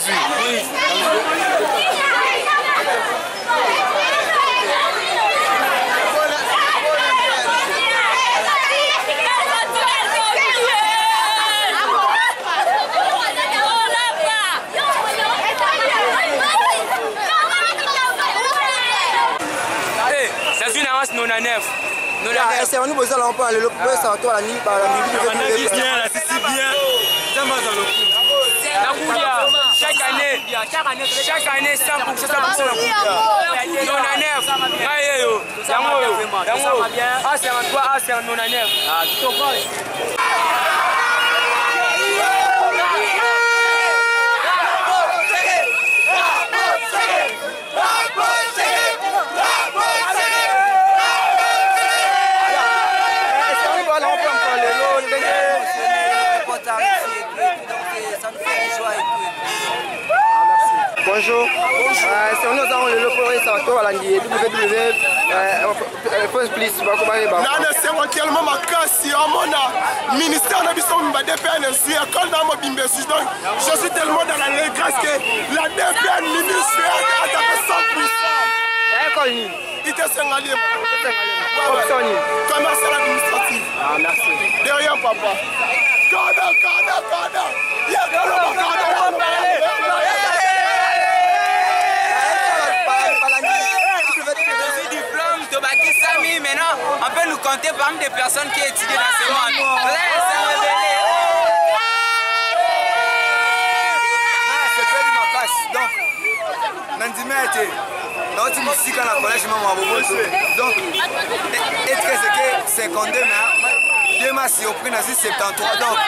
nazwi. Non à neuf. C'est on nous besoin là on peut aller le plus ça toi la nuit par la nuit bien là c'est bien. Ça va dans le coup. Chaque année 100% non à neuf. Ah c'est en toi, ah c'est en non à neuf. Ah tu comprends. Bonjour, c'est nous avons le local restaurateur à l'Andier, please, c'est tellement ma casse, ministère de DPN, je suis tellement dans la grâce que la DPN ministère a 100%. Il était singalé. Commercial administratif. Ah, merci. De rien, papa. Kada. Maintenant, on peut nous compter parmi des personnes qui étudient dans ce monde. C'est pas ma face. Donc, Nandime a été dans une musique à la collège, donc, est-ce que c'est 52 mais Dema si au prix nazi 73, donc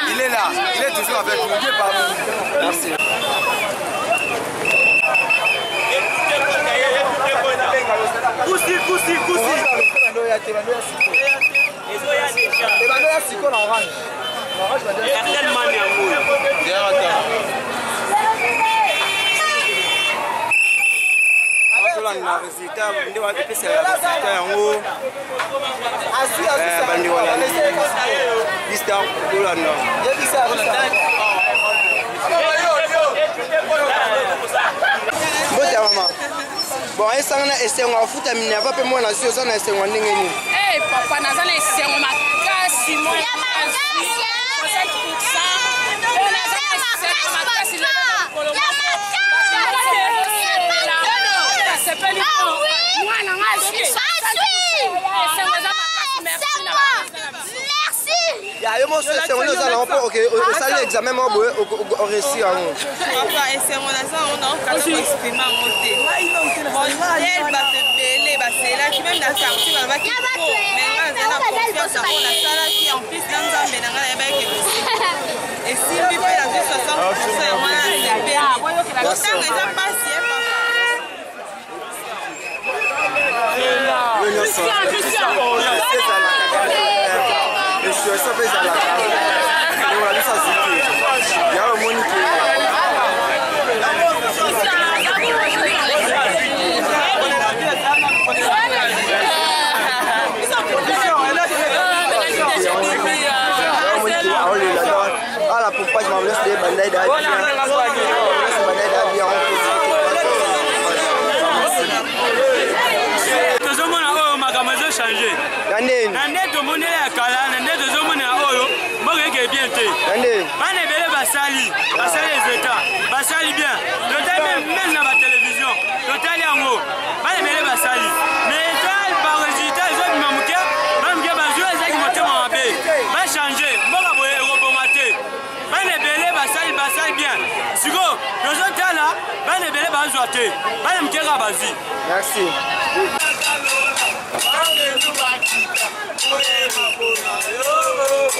il est là, il est toujours avec nous. Dieu par nous. Merci. Kusi. Bon, et ça, c'est un foot à Minerva, peu moins, c'est un essai. Eh, papa, on a un essai, on a cassé, moi, Basali bien, même dans la télévision, total yango, basali. Mais par résultat, ils ont mamouké, même que bazou ezaki motema mabe, ba changer, mboka boye rebomate. Basali bien. Sigo, nous sommes là, bazoate, mkeka bazi. Merci.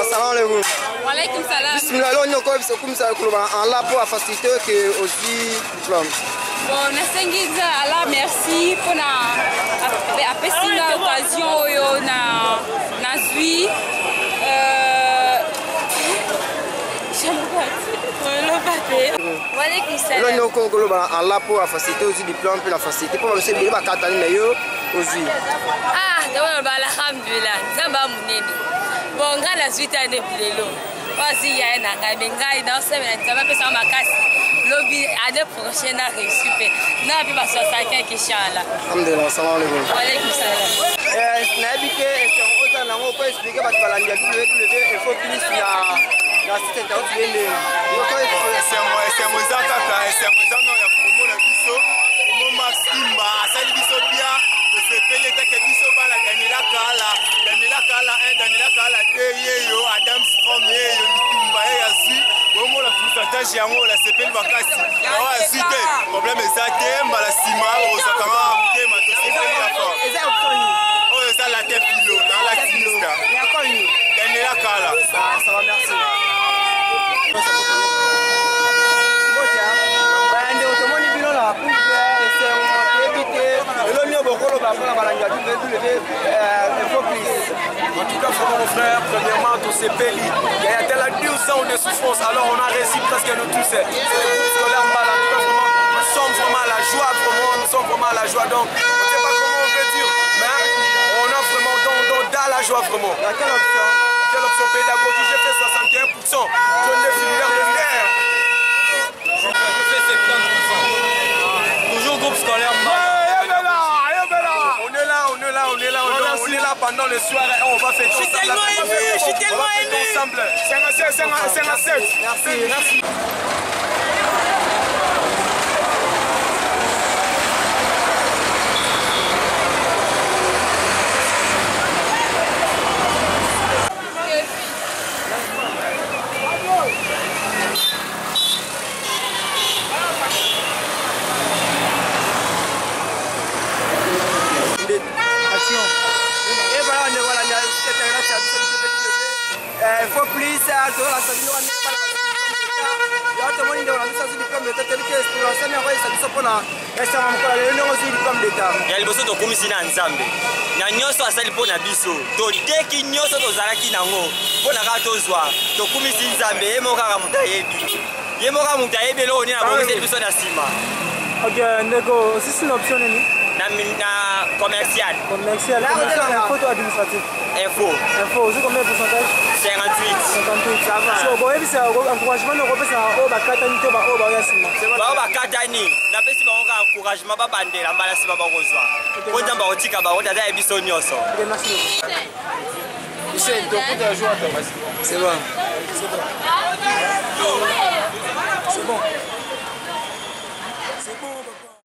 Assalamu alaikum. Wa alaikum salam. Bismillah, on est comme ça en là pour faciliter que aussi diplôme. Bon, nasengiza ala merci pour na apesina occasion yo na zui Wa alaikum salam. On est en là pour faciliter aussi diplôme pour la facilité pour aussi bien ba katani meilleur aussi. Ah, d'abord alhamdulillah, zamba munene. Bon, ngala zui tane bulelo. Voici, il y a un engagement, il y a un engagement, Lobby, année prochaine, a réussi. N'a pas passé ça avec Inch'Allah. Alhamdulillah, salam alaikum. Wa alaikum salam. Nabique, c'est autant dans mon pays expliquer parce que la ligne il faut qu'il y a la cité de Haute-Bende. C'est moi ça kaka, c'est moi ça non ya promo la biso, promo Maximba, asali biso bien, se paye ta ke biso bala Daniela Kala 1, Daniela Kala 2 yeyo, Adam Strong yeyo, Litumba yazi, bomo la pourcentage yango la CPL bakasi. Awa zite, problème ezate, mbala sima, osakanga mtema to CPL ya fa. Eza optoni. Oh, ça la tête filo, dans la timista. Mais encore une. Daniela Kala. Ça va, merci. En tout cas, vraiment, mon frère, premièrement, ton CPLI, il y a tellement de 12 ans de souffrance, alors on a réussi presque nous tous. C'est le groupe scolaire Mbala. En tout cas, vraiment, nous sommes vraiment à la joie, nous sommes vraiment à la joie. Donc, on ne sait pas comment on peut dire, mais on a vraiment dans la joie, vraiment. Quelle option? Quelle option pédagogique? J'ai fait 61%. Je ne filière de terre. Je fais 70%. Toujours groupe scolaire Mbala. On est là pendant le soir et on va fêter. Je suis tellement ému, ensemble. 57. Merci. Il faut plus ça, tu vois, la famille, ya liboso tokumisi na nzambe na nyonso asali mpo na biso toteki nyonso tozalaki nango mpo na kaka tozwa tokumisi nzambe ye moko kaka moto ayebi eloko nini abongiseli biso na nsima. Ok, ndeko, osisi na option nini? Na commercial. Commercial, info to administratif? Info, ozu combien de pourcentage? 58. Ça va. So, bon, ebisa encouragement na kopesa oyo bakatani to ba oyo baoya nsima. Bao bakatani napesi bango kaka encouragement babandela mbala nsima bakozwa mpo nzambe akotika bango tata yebi biso nyonso. C'est bon. C'est bon.